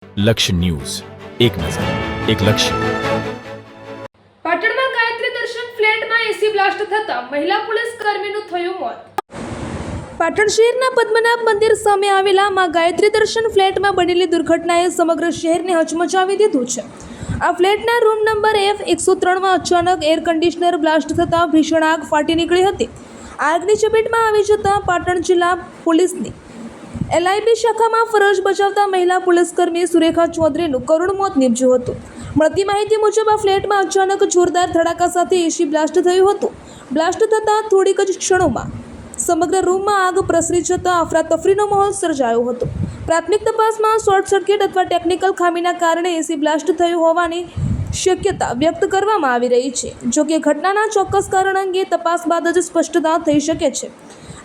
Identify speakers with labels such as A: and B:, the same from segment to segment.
A: લક્ષ્ય ન્યૂઝ, એક નજર, એક લક્ષ્ય.
B: પાટણમાં ગાયત્રી દર્શન ફ્લેટમાં એસી બ્લાસ્ટ થતા મહિલા પોલીસ કર્મીનું થયું મોત. પાટણ શહેરના પદ્મનાભ મંદિર સામે આવેલા માં ગાયત્રી દર્શન ફ્લેટમાં બનેલી દુર્ઘટનાએ સમગ્ર શહેરને હચમચાવી દીધું છે. આ ફ્લેટના રૂમ નંબર F103માં અચાનક એર કન્ડિશનર બ્લાસ્ટ થતાં ભીષણ આગ ફાટી નીકળી હતી. આગની ચપેટમાં આવી જતાં પાટણ જિલ્લા પોલીસની LIB શાખામાં ફરજ બજાવતા મહિલા પોલીસકર્મી સુરેખા ચૌધરીનું કરુણ મોત નીપજ્યું હતું. મળતી માહિતી મુજબ આ ફ્લેટમાં અચાનક જોરદાર ધડાકા સાથે એસી બ્લાસ્ટ થયું હતું. બ્લાસ્ટ થતાં થોડીક જ ક્ષણોમાં સમગ્ર રૂમમાં આગ પ્રસરી જતાં અફરાતફરીનો માહોલ સર્જાયો હતો. પ્રાથમિક તપાસમાં શોર્ટ સર્કિટ અથવા ટેકનિકલ ખામીના કારણે એસી બ્લાસ્ટ થયું હોવાની શક્યતા વ્યક્ત કરવામાં આવી રહી છે. જોકે ઘટનાના ચોક્કસ કારણ અંગે તપાસ બાદ જ સ્પષ્ટતા થઈ શકે છે.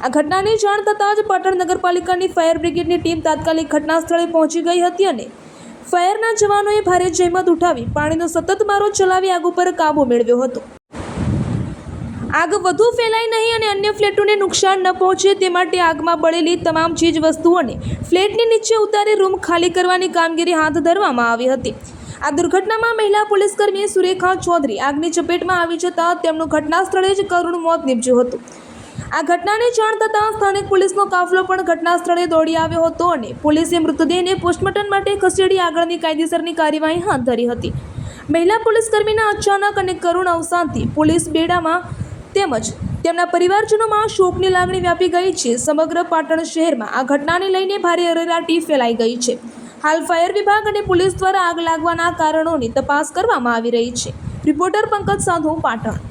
B: આ ઘટનાની જાણ થતાં જ પાટણ નગરપાલિકાની ફાયર બ્રિગેડની ટીમ તાત્કાલિક ઘટના સ્થળે પહોંચી ગઈ હતી અને ફાયરના જવાનોએ ભારે જહેમત ઉઠાવી પાણીનો સતત મારો ચલાવી આગ ઉપર કાબૂ મેળવ્યો હતો. આગ વધુ ફેલાય નહીં અને અન્ય ફ્લેટોને નુકસાન ન પહોંચે તે માટે આગમાં બળેલી તમામ ચીજ વસ્તુઓને ફ્લેટની નીચે ઉતારી રૂમ ખાલી કરવાની કામગીરી હાથ ધરવામાં આવી હતી. આ દુર્ઘટનામાં મહિલા પોલીસકર્મી સુરેખા ચૌધરી આગની ચપેટમાં આવી જતાં તેમનું ઘટના સ્થળે જ કરુણ મોત નીપજ્યું હતું. આ ઘટનાની જાણ થતાં સ્થાનિક પોલીસનો કાફલો પણ ઘટના સ્થળે દોડી આવ્યો હતો અને પોલીસે મૃતદેહને પોસ્ટમોર્ટમ માટે ખસેડી આગળની કાયદેસરની કાર્યવાહી હાથ ધરી હતી. મહિલા પોલીસકર્મીના અચાનક અને કરુણ અવસાનથી પોલીસ બેડામાં તેમજ તેમના પરિવારજનોમાં શોકની લાગણી વ્યાપી ગઈ છે. સમગ્ર પાટણ શહેરમાં આ ઘટનાને લઈને ભારે અરેરાટી ફેલાઈ ગઈ છે. હાલ ફાયર વિભાગ અને પોલીસ દ્વારા આગ લાગવાના કારણોની તપાસ કરવામાં આવી રહી છે. રિપોર્ટર પંકજ સાધુ, પાટણ.